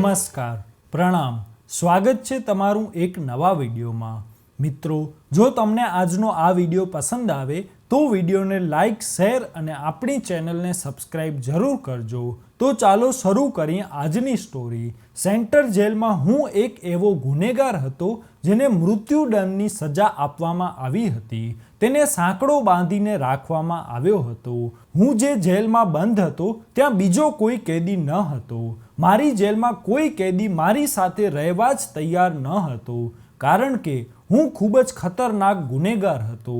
નમસ્કાર, પ્રણામ, સ્વાગત છે તમારું એક નવા વિડીયોમાં। મિત્રો, જો તમને આજનો આ વિડીયો પસંદ આવે તો વિડીયોને લાઇક, શેર અને આપણી ચેનલને સબસ્ક્રાઇબ જરૂર કરજો। તો ચાલો શરૂ કરીએ આજની સ્ટોરી। સેન્ટ્રલ જેલમાં હું એક એવો ગુનેગાર હતો જેને મૃત્યુદંડની સજા આપવામાં આવી હતી। તેને સાંકળો બાંધીને રાખવામાં આવ્યો હતો। હું જે જેલમાં બંધ હતો ત્યાં બીજો કોઈ કેદી ન હતો। મારી જેલમાં કોઈ કેદી મારી સાથે રહેવા જ તૈયાર ન હતો, કારણ કે હું ખૂબ જ ખતરનાક ગુનેગાર હતો।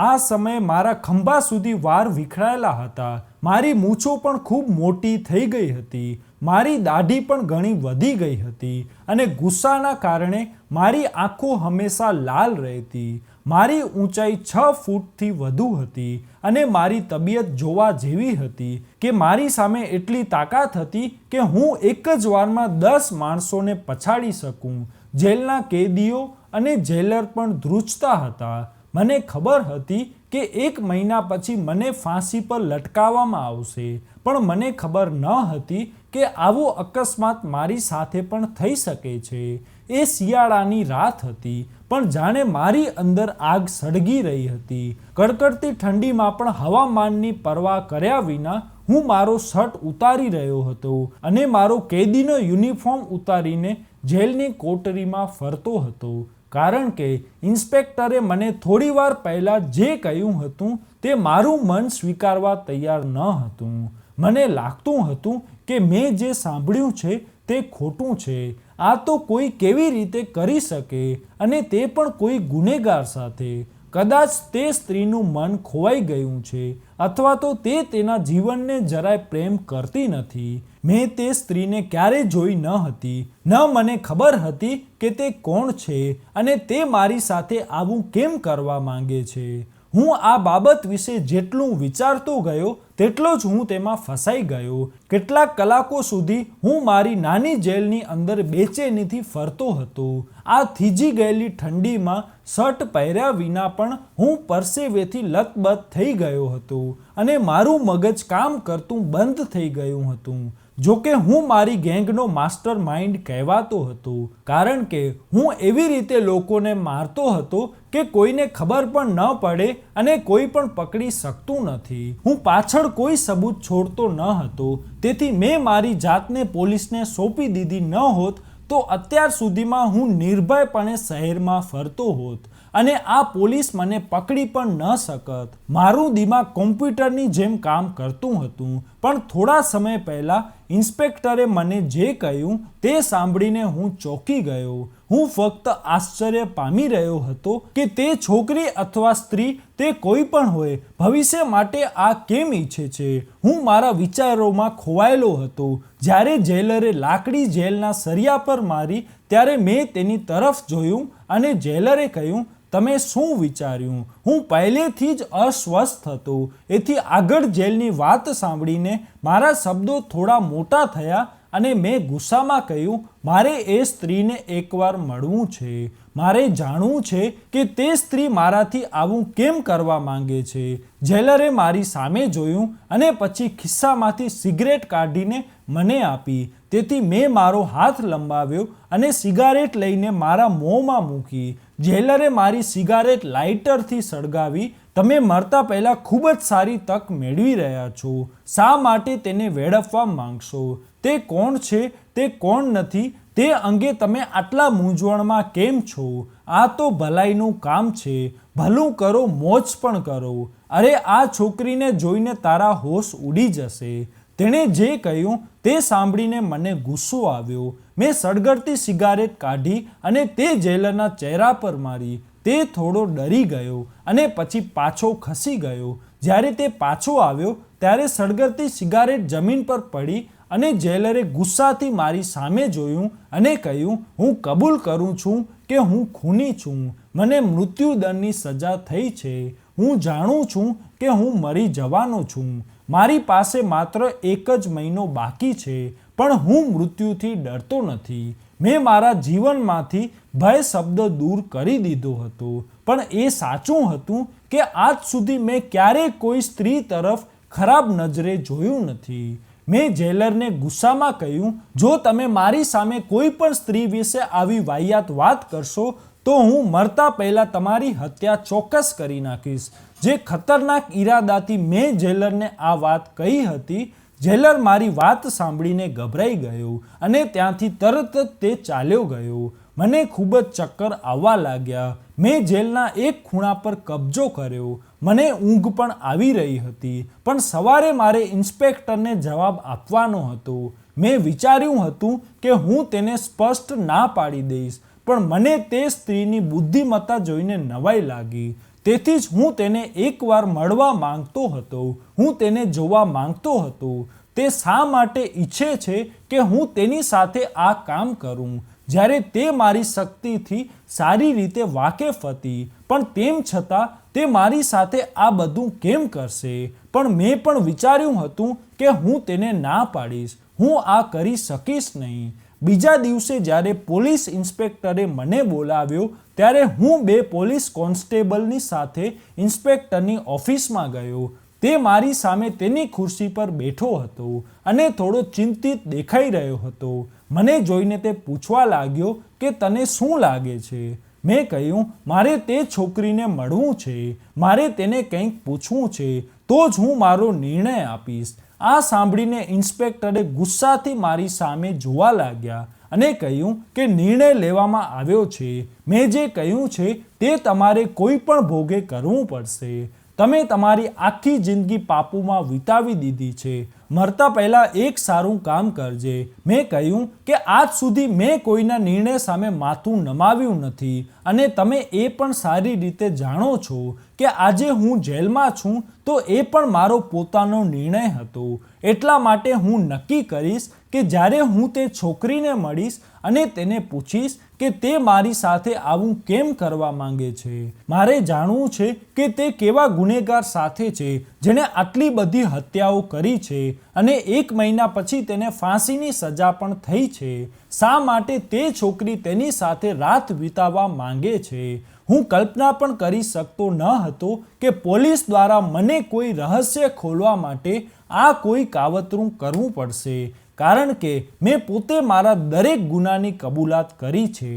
આ સમયે મારા ખંભા સુધી વાળ વિખરાયેલા હતા। મારી મૂછો પણ ખૂબ મોટી થઈ ગઈ હતી। મારી દાઢી પણ ઘણી વધી ગઈ હતી અને ગુસ્સાના કારણે મારી આંખો હંમેશા લાલ રહેતી। મારી ઊંચાઈ 6 ફૂટથી વધુ હતી અને મારી તબિયત જોવા જેવી હતી કે મારી સામે એટલી તાકાત હતી કે હું એક જ વારમાં 10 માણસોને પછાડી શકું। જેલના કેદીઓ અને જેલર પણ ધ્રુજતા હતા। મને ખબર હતી કે 1 મહિના પછી મને ફાંસી પર લટકાવવામાં આવશે, પણ મને ખબર ન હતી કે આવો અકસ્માત મારી સાથે પણ થઈ શકે છે। એ શિયાળાની રાત હતી, પણ જાણે મારી અંદર આગ સળગી રહી હતી। કડકડતી ઠંડીમાં પણ હવામાનની પરવા કર્યા વિના હું મારો શર્ટ ઉતારી રહ્યો હતો અને મારો કેદીનો યુનિફોર્મ ઉતારીને જેલની કોટરીમાં ફરતો હતો, કારણ કે ઇન્સ્પેક્ટરે મને થોડીવાર પહેલાં જે કહ્યું હતું તે મારું મન સ્વીકારવા તૈયાર ન હતું। મને લાગતું હતું કે મેં જે સાંભળ્યું છે તે ખોટું છે। આ તો કોઈ કેવી રીતે કરી શકે, અને તે પણ કોઈ ગુનેગાર સાથે? કદાચ તે સ્ત્રીનું મન ખોવાઈ ગયું છે, અથવા તો તે તેના જીવનને જરાય પ્રેમ કરતી નથી। મેં તે સ્ત્રીને ક્યારેય જોઈ ન હતી, ન મને ખબર હતી કે તે કોણ છે અને તે મારી સાથે આવું કેમ કરવા માંગે છે। હું આ બાબત વિશે જેટલું વિચારતો ગયો તેટલો જ હું તેમાં ફસાઈ ગયો। કેટલાક કલાકો સુધી હું મારી નાની જેલની અંદર બેચેનીથી ફરતો હતો। આ થીજી ગયેલી ઠંડીમાં શર્ટ પહેર્યા વિના પણ હું પરસેવેથી લથબથ થઈ ગયો હતો અને મારું મગજ કામ કરતું બંધ થઈ ગયું હતું। જોકે હું મારી ગેંગનો માસ્ટર માઇન્ડ કહેવાતો હતો, કારણ કે હું એવી રીતે લોકોને મારતો હતો કે કોઈને ખબર પણ ન પડે અને કોઈ પણ પકડી શકતું નથી। હું પાછળ કોઈ સબૂત છોડતો ન હતો, તેથી મેં મારી જાતને પોલીસને સોંપી દીધી ન હોત તો અત્યાર સુધીમાં હું નિર્ભયપણે શહેરમાં ફરતો હોત અને આ પોલીસ મને પકડી પણ ન શકત। મારું દિમાગ કોમ્પ્યુટરની જેમ કામ કરતું હતું, પણ થોડા સમય પહેલાં ઇન્સ્પેક્ટરે મને જે કહ્યું તે સાંભળીને હું ચોંકી ગયો। હું ફક્ત આશ્ચર્ય પામી રહ્યો હતો કે તે છોકરી અથવા સ્ત્રી, તે કોઈ પણ હોય, ભવિષ્ય માટે આ કેમ ઈચ્છે છે। હું મારા વિચારોમાં ખોવાયેલો હતો। જ્યારે જેલરે લાકડી જેલના સળિયા પર મારી ત્યારે મેં તેની તરફ જોયું અને જેલરે કહ્યું, તમે શું વિચાર્યું? હું પહેલેથી જ અસ્વસ્થ હતો, એથી આગળ જેલની વાત સાંભળીને મારા શબ્દો થોડા મોટા થયા અને મેં ગુસ્સામાં કહ્યું, મારે એ સ્ત્રીને એકવાર મળવું છે। મારે જાણવું છે કે તે સ્ત્રી મારાથી આવું કેમ કરવા માંગે છે। જેલરે મારી સામે જોયું અને પછી ખિસ્સામાંથી સિગરેટ કાઢીને મને આપી। તેથી મેં મારો હાથ લંબાવ્યો અને સિગારેટ લઈને મારા મોંમાં મૂકી। જેલરે મારી સિગારેટ લાઇટરથી સળગાવી। તમે મરતા પહેલાં ખૂબ જ સારી તક મેળવી રહ્યા છો, શા માટે તેને વેડફવા માંગશો? તે કોણ છે, તે કોણ નથી, તે અંગે તમે આટલા મૂંઝવણમાં કેમ છો? આ તો ભલાઈનું કામ છે, ભલું કરો, મોજ પણ કરો। અરે, આ છોકરીને જોઈને તારા હોશ ઉડી જશે। તેણે જે કહ્યું તે સાંભળીને મને ગુસ્સો આવ્યો। મેં સળગતી સિગારેટ કાઢી અને તે જેલરના ચહેરા પર મારી। તે થોડો ડરી ગયો અને પછી પાછો ખસી ગયો। જ્યારે તે પાછો આવ્યો ત્યારે સળગતી સિગારેટ જમીન પર પડી અને જેલરે ગુસ્સાથી મારી સામે જોયું અને કહ્યું, હું કબૂલ કરું છું કે હું ખૂની છું। મને મૃત્યુદંડની સજા થઈ છે। હું જાણું છું કે હું મરી જવાનો છું। મારી પાસે માત્ર 1 જ મહિનો બાકી છે, પણ હું મૃત્યુથી ડરતો નથી। મેં મારા જીવનમાંથી ભય શબ્દ દૂર કરી દીધો હતો, પણ એ સાચું હતું કે આજ સુધી મેં ક્યારેય કોઈ સ્ત્રી તરફ ખરાબ નજરે જોયું નથી। મેં જેલરને ગુસ્સામાં કહ્યું, જો તમે મારી સામે કોઈ પણ સ્ત્રી વિશે આવી વાહિયાત વાત કરશો તો હું મરતા પહેલાં તમારી હત્યા ચોક્કસ કરી નાખીશ. જે ખતરનાક ઈરાદાથી મેં જેલરને આ વાત કહી હતી. જેલર મારી વાત સાંભળીને ગભરાઈ ગયો અને ત્યાંથી તરત જ તે ચાલ્યો ગયો. મને ખૂબ જ ચક્કર આવવા લાગ્યા. મેં જેલના એક ખૂણા પર કબજો કર્યો. મને ઊંઘ પણ આવી રહી હતી, પણ સવારે મારે ઇન્સ્પેક્ટરને જવાબ આપવાનો હતો. મેં વિચાર્યું હતું કે હું તેને સ્પષ્ટ ના પાડી દઈશ, પણ મને તે સ્ત્રીની બુદ્ધિમત્તા જોઈને નવાઈ લાગી. તેથી જ હું તેને એકવાર મળવા માંગતો હતો. હું તેને જોવા માંગતો હતો. તે શા માટે ઈચ્છે છે કે હું તેની સાથે આ કામ કરું, જ્યારે તે મારી શક્તિથી સારી રીતે વાકેફ હતી. પણ તેમ છતાં તે મારી સાથે આ બધું કેમ કરશે? પણ મેં પણ વિચાર્યું હતું કે હું તેને ના પાડીશ. હું આ કરી શકીશ નહીં. બીજા દિવસે જ્યારે પોલીસ ઇન્સ્પેક્ટરે મને બોલાવ્યો ત્યારે હું 2 પોલીસ કોન્સ્ટેબલની સાથે ઇન્સ્પેક્ટરની ઓફિસમાં ગયો. તે મારી સામે તેની ખુરશી પર બેઠો હતો અને થોડો ચિંતિત દેખાઈ રહ્યો હતો. મને જોઈને તે પૂછવા લાગ્યો કે તને શું લાગે છે? મેં કહ્યું, મારે તે છોકરીને મળવું છે. મારે તેને કંઈક પૂછવું છે, તો જ હું મારો નિર્ણય આપીશ. આ સાંભળીને ઇન્સ્પેક્ટરે ગુસ્સાથી મારી સામે જોવા લાગ્યા અને કહ્યું કે નિર્ણય લેવામાં આવ્યો છે. મેં જે કહ્યું છે તે તમારે કોઈ પણ ભોગે કરવું પડશે. તમે તમારી આખી જિંદગી પાપોમાં વિતાવી દીધી છે. મરતા પહેલાં એક સારું કામ કરજે. મેં કહ્યું કે આજ સુધી મેં કોઈના નિર્ણય સામે માથું નમાવ્યું નથી અને તમે એ પણ સારી રીતે જાણો છો કે આજે હું જેલમાં છું તો એ પણ મારો પોતાનો નિર્ણય હતો. એટલા માટે હું નક્કી કરીશ કે જ્યારે હું તે છોકરીને મળીશ અને તેને પૂછીશ કે તે મારી સાથે આવું કેમ કરવા માંગે છે. મારે જાણવું છે કે તે કેવા ગુનેગાર સાથે છે જેણે આટલી બધી હત્યાઓ કરી છે અને 1 મહિના પછી તેને ફાંસીની સજા પણ થઈ છે. શા માટે તે છોકરી તેની સાથે રાત વિતાવવા માંગે છે? હું કલ્પના પણ કરી શકતો ન હતો કે પોલીસ દ્વારા મને કોઈ રહસ્ય ખોલવા માટે આ કોઈ કાવતરું કરવું પડશે, કારણ કે મેં પોતે મારા દરેક ગુનાની કબૂલાત કરી છે.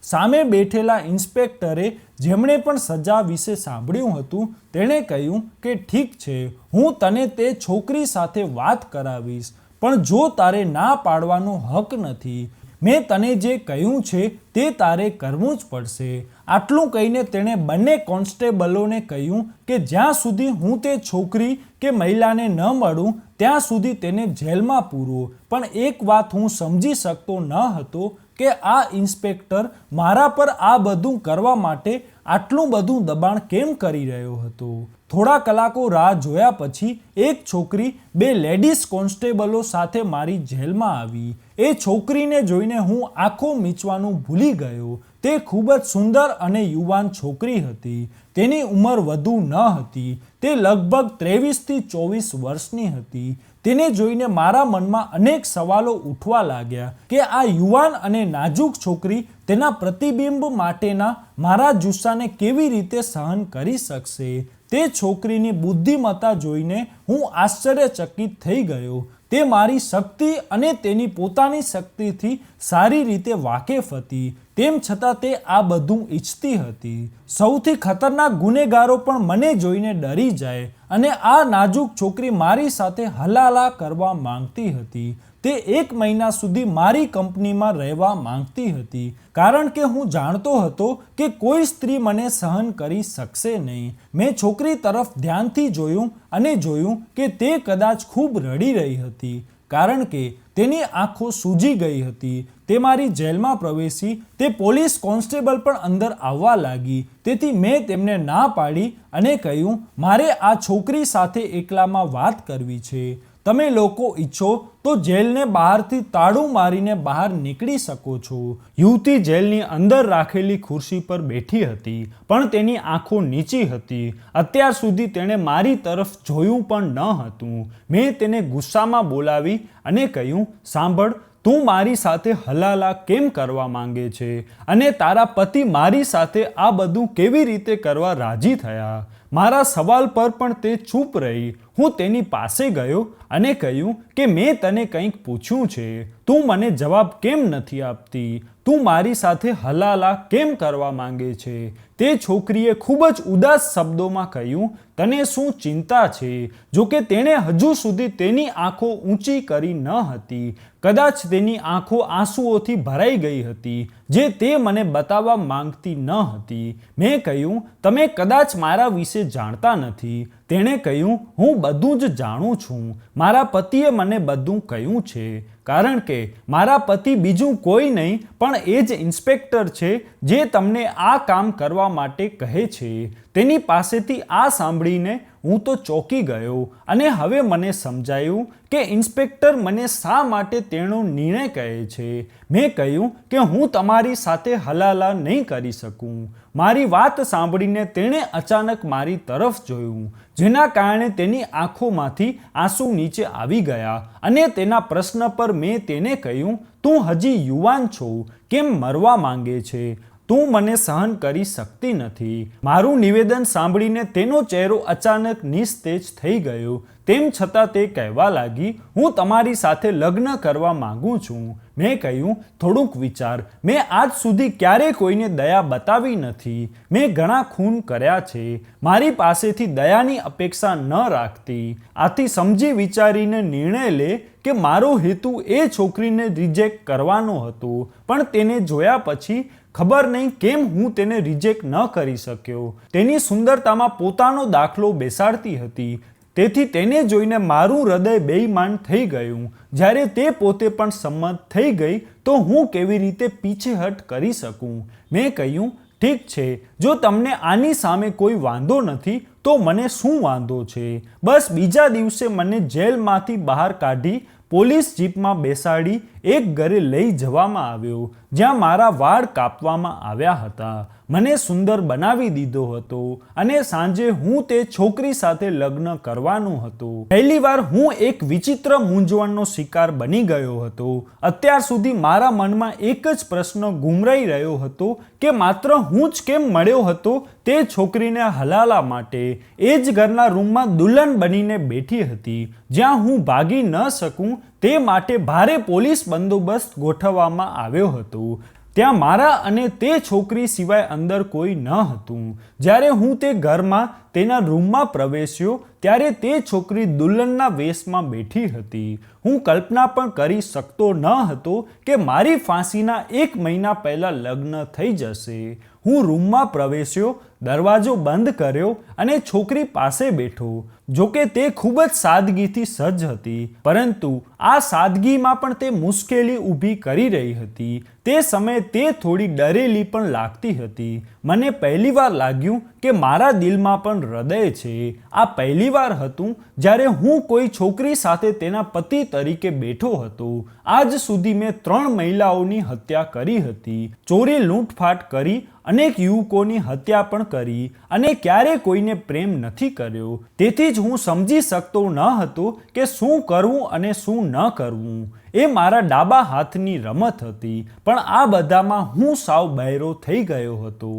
સામે બેઠેલા ઇન્સ્પેક્ટરે, જેમણે પણ સજા વિશે સાંભળ્યું હતું, તેણે કહ્યું કે ઠીક છે, હું તને તે છોકરી સાથે વાત કરાવીશ, પણ જો તારે ના પાડવાનો હક નથી. મેં તને જે કહ્યું છે તે તારે કરવું જ પડશે. આટલું કહીને તેણે બંને કોન્સ્ટેબલોને કહ્યું કે જ્યાં સુધી હું તે છોકરી કે મહિલાને ન મળું ત્યાં સુધી તેને જેલમાં પૂરો. પણ એક વાત હું સમજી શકતો ન હતો કે આ ઇન્સ્પેક્ટર મારા પર આ બધું કરવા માટે આટલું બધું દબાણ કેમ કરી રહ્યો હતો. થોડા કલાકો રાહ જોયા પછી એક છોકરી 2 લેડીઝ કોન્સ્ટેબલો સાથે મારી જેલમાં આવી. એ છોકરીને જોઈને હું આંખો મીચવાનું ભૂલી ગયો. તે ખૂબ જ સુંદર અને યુવાન છોકરી હતી. તેની ઉંમર વધુ ન હતી. તે લગભગ 23 થી 24 વર્ષની હતી. તેને જોઈને મારા મનમાં અનેક સવાલો ઉઠવા લાગ્યા કે આ યુવાન અને નાજુક છોકરી તેના પ્રતિબિંબ માટેના મારા જુસ્સાને કેવી રીતે સહન કરી શકશે. તે છોકરીની બુદ્ધિમત્તા જોઈને હું આશ્ચર્યચકિત થઈ ગયો. તે મારી શક્તિ અને તેની પોતાની શક્તિથી સારી રીતે વાકેફ હતી. તેમ છતાં તે આ બધું ઈચ્છતી હતી. સૌથી ખતરનાક ગુનેગારો પણ મને જોઈને ડરી જાય અને આ નાજુક છોકરી મારી સાથે હલાલા કરવા માંગતી હતી. તે 1 મહિના સુધી મારી કંપનીમાં રહેવા માંગતી હતી, કારણ કે હું જાણતો હતો કે કોઈ સ્ત્રી મને સહન કરી શકશે નહીં. મેં છોકરી તરફ ધ્યાનથી જોયું અને જોયું કે તે કદાચ ખૂબ રડી રહી હતી, કારણ કે તેની આંખો સૂજી ગઈ હતી. તે મારી જેલમાં પ્રવેશી. તે પોલીસ કોન્સ્ટેબલ પણ અંદર આવવા લાગી. તેથી મેં તેમને ના પાડી અને કહ્યું, મારે આ છોકરી સાથે એકલામાં વાત કરવી છે. તમે લોકો ઈચ્છો તો જેલને બહારથી તાળું મારીને બહાર નીકળી શકો છો. યુવતી જેલની અંદર રાખેલી ખુરશી પર બેઠી હતી, પણ તેની આંખો નીચી હતી. અત્યાર સુધી તેણે મારી તરફ જોયું પણ ન હતું. મેં તેને ગુસ્સામાં બોલાવી અને કહ્યું, સાંભળ, તું મારી સાથે હલાલા કેમ કરવા માંગે છે અને તારા પતિ મારી સાથે આ બધું કેવી રીતે કરવા રાજી થયા? મારા સવાલ પર પણ તે ચૂપ રહી. હું તેની પાસે ગયો અને કહ્યું કે મેં તને કંઈક પૂછ્યું છે, તું મને જવાબ કેમ નથી આપતી? તું મારી સાથે હલાલા કેમ કરવા માંગે છે? તે છોકરીએ ખૂબ જ ઉદાસ શબ્દોમાં કહ્યું, તને શું ચિંતા છે? જોકે તેણે હજુ સુધી તેની આંખો ઊંચી કરી ન હતી. કદાચ તેની આંખો આંસુઓથી ભરાઈ ગઈ હતી, જે તે મને બતાવવા માંગતી ન હતી. મેં કહ્યું, તમે કદાચ મારા વિશે જાણતા નથી. તેણે કહ્યું, હું બધું જ જાણું છું. મારા પતિએ મને બધું કહ્યું છે. કારણ કે મારા પતિ બીજું કોઈ નહીં પણ એ જ ઇન્સ્પેક્ટર છે જે તમને આ કામ કરવા માટે કહે છે. તેની પાસેથી આ સાંભળીને હું તો ચોંકી ગયો અને હવે મને સમજાયું કે ઇન્સ્પેક્ટર મને શા માટે તેનો નિર્ણય કહે છે. મેં કહ્યું કે હું તમારી સાથે હલાલા નહીં કરી શકું. મારી વાત સાંભળીને તેણે અચાનક મારી તરફ જોયું, જેના કારણે તેની આંખોમાંથી આંસુ નીચે આવી ગયા અને તેના પ્રશ્ન પર મેં તેને કહ્યું, તું હજી યુવાન છો, કેમ મરવા માંગે છે? તું મને સહન કરી શકતી નથી. મારું નિવેદન સાંભળીને તેનો ચહેરો અચાનક નિસ્તેજ થઈ ગયો. તેમ છતાં તે કહેવા લાગી, હું તમારી સાથે લગ્ન કરવા માંગુ છું. મેં કહ્યું, થોડુંક વિચાર. મેં આજ સુધી ક્યારેય કોઈને દયા બતાવી નથી. મેં ઘણા ખૂન કર્યા છે. મારી પાસેથી દયાની અપેક્ષા ન રાખતી. આથી સમજી વિચારીને નિર્ણય લે કે મારો હેતુ એ છોકરીને રિજેક્ટ કરવાનો હતો, પણ તેને જોયા પછી ખબર નહીં કેમ હું તેને રિજેક્ટ ન કરી શક્યો. તેની સુંદરતામાં પોતાનો દાખલો બેસાડતી હતી. તેથી તેને જોઈને મારું હૃદય બેઈમાન થઈ ગયું. જ્યારે તે પોતે પણ સંમત થઈ ગઈ તો હું કેવી રીતે પીછેહટ કરી શકું? મેં કહ્યું, ઠીક છે, જો તમને આની સામે કોઈ વાંધો નથી તો મને શું વાંધો છે? બસ બીજા દિવસે મને જેલમાંથી બહાર કાઢી પોલીસ જીપમાં બેસાડી એક ઘરે લઈ જવામાં આવ્યો, જ્યાં મારા વાળ કાપવામાં આવ્યા હતા. મને સુંદર બનાવી દીધો હતો અને સાંજે હું તે છોકરી સાથે લગ્ન કરવાનું હતું. પહેલીવાર હું એક વિચિત્ર મૂંઝવણનો શિકાર બની ગયો હતો. અત્યાર સુધી મારા મનમાં એક જ પ્રશ્ન ઘૂમરાઈ રહ્યો હતો કે માત્ર હું જ કેમ મળ્યો હતો તે છોકરીને હલાલા માટે. એ જ ઘરના રૂમમાં દુલ્હન બનીને બેઠી હતી, જ્યાં હું ભાગી ન શકું તે માટે ભારે પોલીસ બંદોબસ્ત ગોઠવવામાં આવ્યો હતો. ત્યાં મારા અને તે છોકરી સિવાય અંદર કોઈ ન હતું. જ્યારે હું તે ઘરમાં તેના રૂમમાં પ્રવેશ્યો ત્યારે તે છોકરી દુલ્હનના વેશમાં બેઠી હતી. હું કલ્પના પણ કરી શકતો ન હતો કે મારી ફાંસીના 1 મહિના પહેલાં લગ્ન થઈ જશે. હું રૂમમાં પ્રવેશ્યો, દરવાજો બંધ કર્યો અને છોકરી પાસે બેઠો. જોકે તે ખૂબ જ સાદગીથી સજ્જ હતી, પરંતુ આ સાદગીમાં પણ તે મુશ્કેલી ઊભી કરી રહી હતી. તે સમયે તે થોડી ડરેલી પણ લાગતી હતી. મને પહેલીવાર લાગ્યું કે મારા દિલમાં પણ હૃદય છે. આ પહેલીવાર હતું જ્યારે હું કોઈ છોકરી સાથે તેના પતિ તરીકે બેઠો હતો. આજ સુધી મેં 3 મહિલાઓની હત્યા કરી હતી, ચોરી લૂંટફાટ કરી, અનેક યુવકોની હત્યા પણ કરી અને ક્યારેય કોઈને પ્રેમ નથી કર્યો. તેથી જ હું સમજી શકતો ન હતો કે શું કરવું અને શું ન કરવું. એ મારા ડાબા હાથની રમત હતી, પણ આ બધામાં હું સાવ બહેરો થઈ ગયો હતો.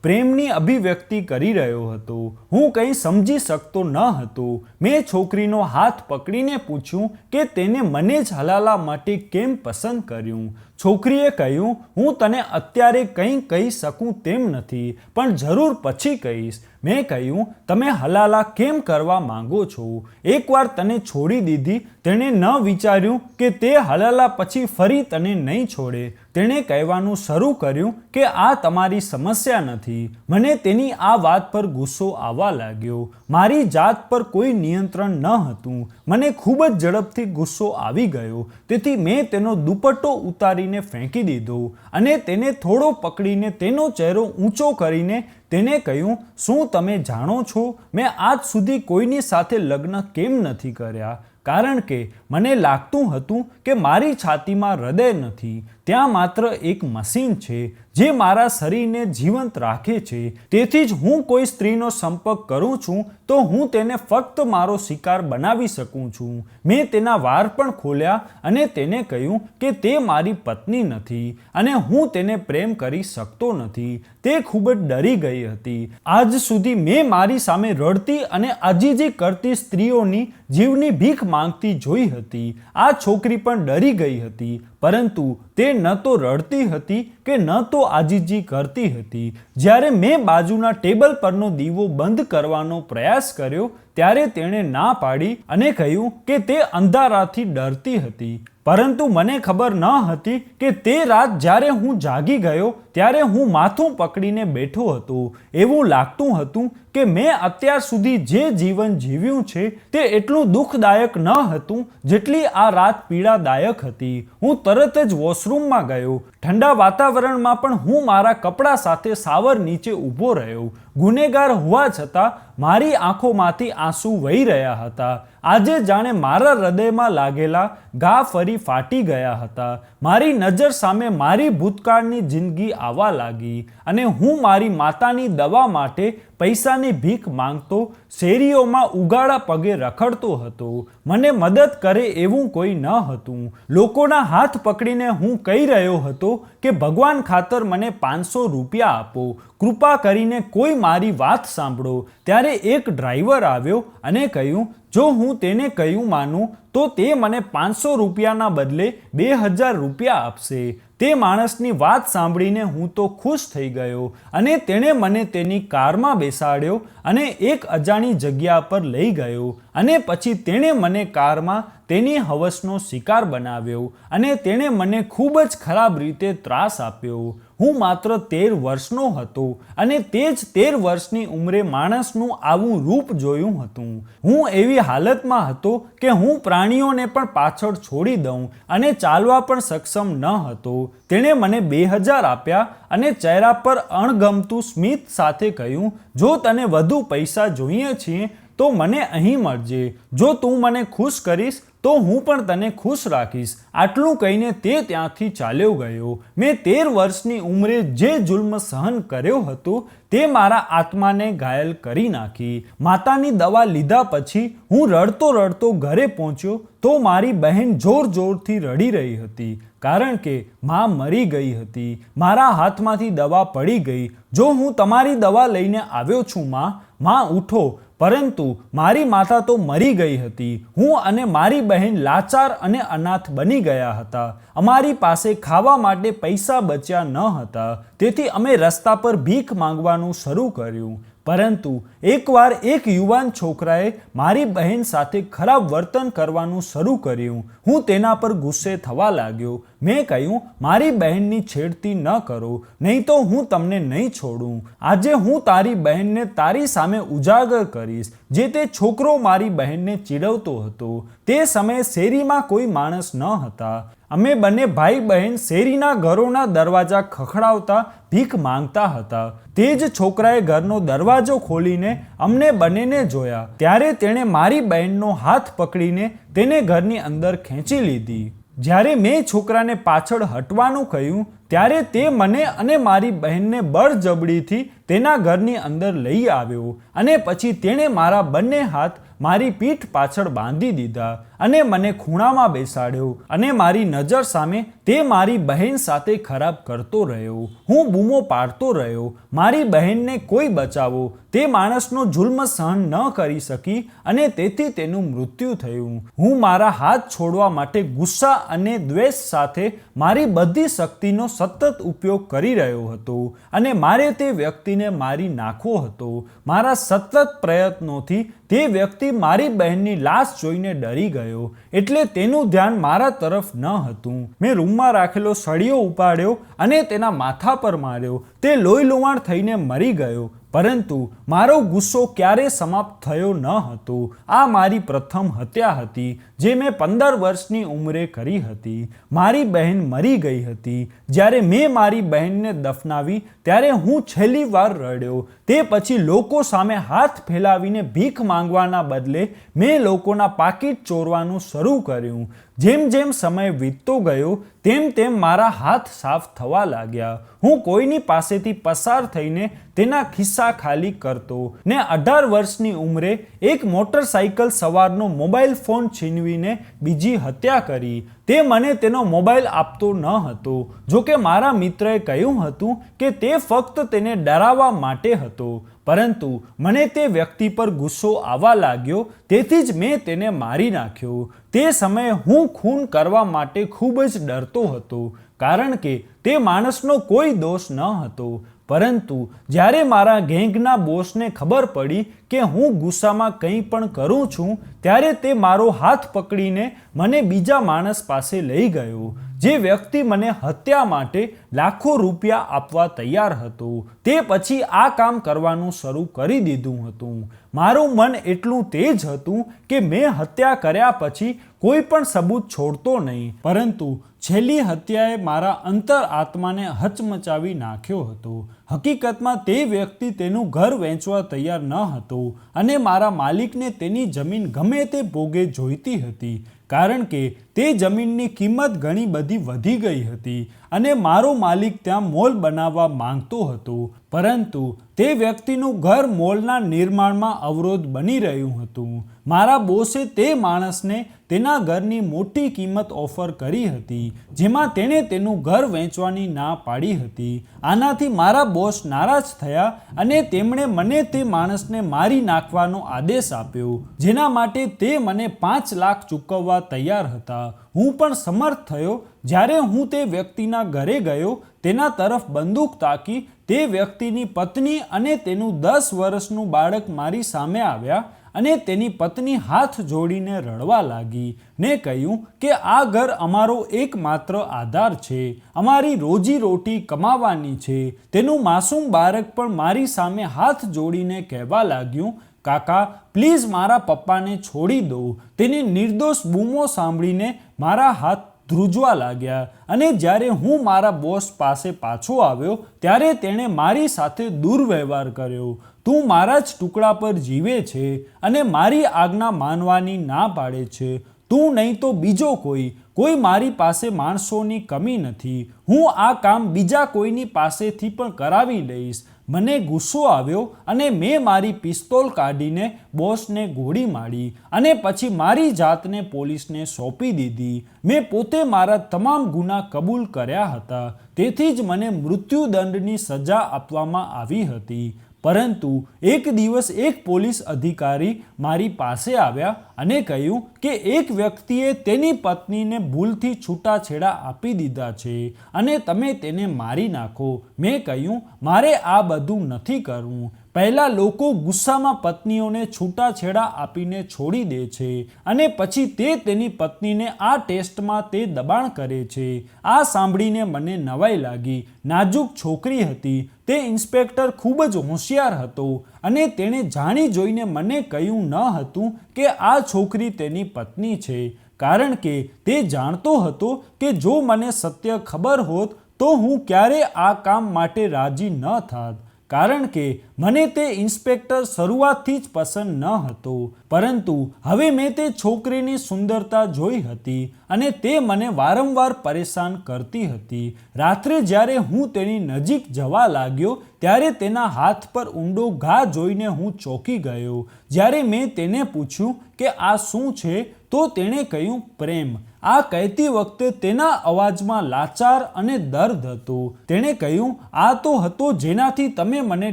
પ્રેમની અભિવ્યક્તિ કરી રહ્યો હતો. હું કંઈ સમજી શકતો ન હતો. મેં છોકરીનો હાથ પકડીને પૂછ્યું કે તેને મને જ હલાલા માટે કેમ પસંદ કર્યું. છોકરીએ કહ્યું, હું તને અત્યારે કંઈ કહી શકું તેમ નથી, પણ જરૂર પછી કહીશ. મેં કહ્યું, તમે હલાલા કેમ કરવા માંગો છો? એકવાર તને છોડી દીધી, તેણે ન વિચાર્યું કે તે હલાલા પછી ફરી તને નહીં છોડે. તેણે કહેવાનું શરૂ કર્યું કે આ તમારી સમસ્યા નથી. મને તેની આ વાત પર ગુસ્સો આવવા લાગ્યો. મારી જાત પર કોઈ નિયંત્રણ ન હતું. મને ખૂબ જ ઝડપથી ગુસ્સો આવી ગયો. તેથી મેં તેનો દુપટ્ટો ઉતારીને ફેંકી દીધો અને તેને થોડો પકડીને તેનો ચહેરો ઊંચો કરીને તેને કહ્યું, શું તમે જાણો છો મેં આજ સુધી કોઈની સાથે લગ્ન કેમ નથી કર્યા? કારણ કે મને લાગતું હતું કે મારી છાતીમાં હૃદય નથી. ત્યાં માત્ર એક મશીન છે જે મારા શરીરને જીવંત રાખે છે. તેથી જ હું કોઈ સ્ત્રીનો સંપર્ક કરું છું તો હું તેને ફક્ત મારો શિકાર બનાવી શકું છું. મેં તેના વાળ પણ ખોલ્યા અને તેને કહ્યું કે તે મારી પત્ની નથી અને હું તેને પ્રેમ કરી શકતો નથી. તે ખૂબ જ ડરી ગઈ હતી. આજ સુધી મેં મારી સામે રડતી અને આજીજી કરતી સ્ત્રીઓની જીવની ભીખ માંગતી જોઈ હતી. આ છોકરી પણ ડરી ગઈ હતી, પરંતુ તે ન તો રડતી હતી કે ન તો આજીજી કરતી હતી. જ્યારે મેં બાજુના ટેબલ પરનો દીવો બંધ કરવાનો પ્રયાસ કર્યો ત્યારે તેણે ના પાડી અને કહ્યું કે તે અંધારાથી ડરતી હતી. પરંતુ મને ખબર ન હતી કે તે રાત જ્યારે હું જાગી ગયો ત્યારે હું માથું પકડીને બેઠો હતો. એવું લાગતું હતું કે મેં અત્યાર સુધી જે જીવન જીવ્યું છે તે એટલું દુઃખદાયક ન હતું જેટલી આ રાત પીડાદાયક હતી. હું તરત જ વોશરૂમમાં ગયો. ઠંડા વાતાવરણમાં પણ હું મારા કપડાં સાથે શાવર નીચે ઊભો રહ્યો. ગુનેગાર હોવા છતાં મારી આંખોમાંથી આંસુ વહી રહ્યા હતા. આજે જાણે મારા હૃદયમાં લાગેલા ઘા ફરી ફાટી ગયા હતા. મારી નજર સામે મારી ભૂતકાળની જિંદગી આવવા લાગી અને હું મારી માતાની દવા માટે પૈસાની ભીખ માંગતો શેરીઓમાં ઉગાડા પગે રખડતો હતો. મને મદદ કરે એવું કોઈ ન હતું. લોકોના હાથ પકડીને હું કહી રહ્યો હતો કે ભગવાન ખાતર મને 500 રૂપિયા આપો, કૃપા કરીને કોઈ મારી વાત સાંભળો. ત્યારે એક ડ્રાઈવર આવ્યો અને કહ્યું જો હું તેને કહ્યું માનું તો તે મને 500 રૂપિયાના બદલે 2000 રૂપિયા આપશે. તે માણસની વાત સાંભળીને હું તો ખુશ થઈ ગયો અને તેણે મને તેની કારમાં બેસાડ્યો અને એક અજાણી જગ્યા પર લઈ ગયો અને પછી તેણે મને કારમાં તેની હવસનો શિકાર બનાવ્યો અને તેણે મને ખૂબ જ ખરાબ રીતે ત્રાસ આપ્યો. હું માત્ર 13 વર્ષનો હતો અને તે જ 13 વર્ષની ઉંમરે માણસનું આવું રૂપ જોયું હતું. હું એવી હાલતમાં હતો કે હું પ્રાણીઓને પણ પાછળ છોડી દઉં અને ચાલવા પણ સક્ષમ ન હતો. તેણે મને 2000 આપ્યા અને ચહેરા પર અણગમતું સ્મિત સાથે કહ્યું જો તને વધુ પૈસા જોઈએ છે તો મને અહીં મળજે. જો તું મને ખુશ કરીશ તો હું પણ તને ખુશ રાખીશ. આટલું કહીને તે ત્યાંથી ચાલ્યો ગયો. મેં 13 વર્ષની ઉંમરે જે જુલ્મ સહન કર્યો હતો તે મારા આત્માને ઘાયલ કરી નાખી. માતાની દવા લીધા પછી હું રડતો રડતો ઘરે પહોંચ્યો તો મારી બહેન જોર જોરથી રડી રહી હતી કારણ કે માં મરી ગઈ હતી. મારા હાથમાંથી દવા પડી ગઈ. જો હું તમારી દવા લઈને આવ્યો છું માં ઉઠો. પરંતુ મારી માતા તો મરી ગઈ હતી. હું અને મારી બહેન લાચાર અને અનાથ બની ગયા હતા. અમારી પાસે ખાવા માટે પૈસા બચ્યા ન હતા. તેથી અમે રસ્તા પર ભીખ માંગવાનું શરૂ કર્યું. પરંતુ એકવાર એક યુવાન છોકરાએ મારી બહેન સાથે ખરાબ વર્તન કરવાનું શરૂ કર્યું. હું તેના પર ગુસ્સે થવા લાગ્યો. મેં કહ્યું મારી બહેનની છેડતી ન કરો નહીં તો હું તમને નહીં છોડું. આજે હું તારી બહેનને તારી સામે ઉજાગર કરીશ. જે તે છોકરો મારી બહેનને ચીડવતો હતો. તે સમયે શેરીમાં કોઈ માણસ ન હતા. અમે બંને ભાઈ બહેન શેરીના ઘરોના દરવાજા ખખડાવતા ભીખ માંગતા હતા. તે જ છોકરાએ ઘરનો દરવાજો ખોલીને અમને બંનેને જોયા. ત્યારે તેણે મારી બહેનનો હાથ પકડીને તેને ઘરની અંદર ખેંચી લીધી. જ્યારે મેં છોકરાને પાછળ હટવાનું કહ્યું ત્યારે તે મને અને મારી બહેનને બળજબરીથી તેના ઘરની અંદર લઈ આવ્યો અને પછી તેણે મારા બંને હાથ મારી પીઠ પાછળ બાંધી દીધા અને મને ખૂણામાં બેસાડ્યો અને મારી નજર સામે તે મારી બહેન સાથે ખરાબ કરતો રહ્યો. હું બૂમો પાડતો રહ્યો, મારી બહેનને કોઈ બચાવો. તે માણસનો જુલ્મ સહન ન કરી શકી અને તેથી તેનું મૃત્યુ થયું. હું મારા હાથ છોડવા માટે ગુસ્સા અને દ્વેષ સાથે મારી બધી શક્તિનો સતત ઉપયોગ કરી રહ્યો હતો અને મારે તે વ્યક્તિને મારી નાખવો હતો. મારા સતત પ્રયત્નોથી તે વ્યક્તિ મારી બહેનની લાશ જોઈને ડરી ગયો એટલે તેનું ધ્યાન મારા તરફ ન હતું. મેં રૂમમાં રાખેલો સળિયો ઉપાડ્યો અને તેના માથા પર માર્યો. તે લોહીલુહાણ થઈને મરી ગયો. પરંતુ મારો ગુસ્સો ક્યારેય સમાપ્ત થયો ન હતો. આ મારી પ્રથમ હત્યા હતી જે મેં 15 વર્ષની ઉંમરે કરી હતી. મારી બહેન મરી ગઈ હતી. જ્યારે મેં મારી બહેનને દફનાવી ત્યારે હું છેલ્લી વાર રડ્યો. તે પછી લોકો સામે હાથ ફેલાવીને ભીખ માંગવાના બદલે મેં લોકોના પાકીટ ચોરવાનું શરૂ કર્યું. જેમ જેમ સમય વીતતો ગયો તેમ તેમ મારા હાથ સાફ થવા લાગ્યા. હું કોઈની પાસેથી પસાર થઈને તેના ખિસ્સા ખાલી કરતો ને 18 વર્ષની ઉંમરે એક મોટરસાઇકલ સવારનો મોબાઈલ ફોન છીનવીને બીજી હત્યા કરી. તે મને તેનો મોબાઈલ આપતો ન હતો. જોકે મારા મિત્રએ કહ્યું હતું કે તે ફક્ત તેને ડરાવવા માટે હતો, પરંતુ મને તે વ્યક્તિ પર ગુસ્સો આવવા લાગ્યો, તેથી જ મેં તેને મારી નાખ્યો. તે સમયે હું ખૂન કરવા માટે ખૂબ જ ડરતો હતો, કારણ કે તે માણસનો કોઈ દોષ ન હતો. પરંતુ જ્યારે મારા ગેંગના બોસને ખબર પડી કે હું ગુસ્સામાં કંઈ પણ કરું છું, ત્યારે તે મારો હાથ પકડીને મને બીજા માણસ પાસે લઈ ગયો, જે વ્યક્તિ મને હત્યા માટે લાખો રૂપિયા આપવા તૈયાર હતો. તે પછી આ કામ કરવાનું શરૂ કરી દીધું હતું. મારું મન એટલું તેજ હતું કે મેં હત્યા કર્યા પછી કોઈ પણ સબૂત છોડતો નહીં. પરંતુ છેલ્લી હત્યાએ મારા અંતર આત્માને હચમચાવી નાખ્યો હતો. હકીકતમાં તે વ્યક્તિ તેનું ઘર વેચવા તૈયાર ન હતો અને મારા માલિકને તેની જમીન ગમે તે ભોગે જોઈતી હતી, કારણ કે તે જમીનની કિંમત ઘણી બધી વધી ગઈ હતી અને મારો માલિક ત્યાં મોલ બનાવવા માંગતો હતો. પરંતુ તે વ્યક્તિનું ઘર મોલના નિર્માણમાં અવરોધ બની રહ્યું હતું. મારા બોસે તે માણસને તેના ઘરની મોટી કિંમત ઓફર કરી હતી, જેમાં તેણે તેનું ઘર વેચવાની ના પાડી હતી. આનાથી મારા બોસ નારાજ થયા અને તેમણે મને તે માણસને મારી નાખવાનો આદેશ આપ્યો, જેના માટે તે મને 5 લાખ ચૂકવવા તૈયાર હતા. હું પણ સમર્થ થયો. જ્યારે હું તે વ્યક્તિના ઘરે ગયો, તેના તરફ બંદૂક તાકી તે વ્યક્તિની પત્ની અને તેનું 10 વર્ષનું બાળક મારી સામે આવ્યા અને તેની પત્ની હાથ જોડીને રડવા લાગી ને કહ્યું કે આ ઘર અમારો એકમાત્ર આધાર છે, અમારી રોજી રોટી કમાવાની છે. તેનું માસૂમ બાળક પણ મારી સામે હાથ જોડીને કહેવા લાગ્યું, કાકા પ્લીઝ મારા પપ્પાને છોડી દો. તેની નિર્દોષ બૂમો સાંભળીને મારા હાથ ધ્રુજવા લાગ્યા અને જ્યારે હું મારા બોસ પાસે પાછો આવ્યો ત્યારે તેણે મારી સાથે દુર્વ્યવહાર કર્યો. તું મારા જ ટુકડા પર જીવે છે અને મારી આજ્ઞા માનવાની ના પાડે છે. તું નહીં તો બીજો કોઈ મારી પાસે માણસોની કમી નથી. હું આ કામ બીજા કોઈની પાસેથી પણ કરાવી લઈશ. મને ગુસ્સો આવ્યો અને મેં મારી પિસ્તોલ કાઢીને બોસને ગોળી મારી અને પછી મારી જાતને પોલીસને સોંપી દીધી. મેં પોતે મારા તમામ ગુના કબૂલ કર્યા હતા, તેથી જ મને મૃત્યુદંડની સજા આપવામાં આવી હતી. પરંતુ એક દિવસ એક પોલીસ અધિકારી મારી પાસે આવ્યા અને કહ્યું કે એક વ્યક્તિએ તેની પત્નીને ભૂલથી છૂટાછેડા આપી દીધા છે અને તમે તેને મારી નાખો. મેં કહ્યું મારે આ બધું નથી કરવું. પહેલાં લોકો ગુસ્સામાં પત્નીઓને છૂટાછેડા આપીને છોડી દે છે અને પછી તે તેની પત્નીને આ ટેસ્ટમાં તે દબાણ કરે છે. આ સાંભળીને મને નવાઈ લાગી. નાજુક છોકરી હતી. તે ઇન્સ્પેક્ટર ખૂબ જ હોશિયાર હતો અને તેણે જાણી જોઈને મને કહ્યું ન હતું કે આ છોકરી તેની પત્ની છે, કારણ કે તે જાણતો હતો કે જો મને સત્ય ખબર હોત તો હું ક્યારેય આ કામ માટે રાજી ન થાત, કારણ કે મને તે ઇન્સ્પેક્ટર શરૂઆતથી જ પસંદ ન હતો. પરંતુ હવે મેં તે છોકરીની સુંદરતા જોઈ હતી અને તે મને વારંવાર પરેશાન કરતી હતી. રાત્રે જ્યારે હું તેની નજીક જવા લાગ્યો ત્યારે તેના હાથ પર ઊંડો ઘા જોઈને હું ચોંકી ગયો. જ્યારે મેં તેને પૂછ્યું કે આ શું છે તો તેણે કહ્યું પ્રેમ. આ કહેતી વખતે તેના અવાજમાં લાચાર અને દર્દ હતો. તેણે કહ્યું આ તો હતો જેનાથી તમે મને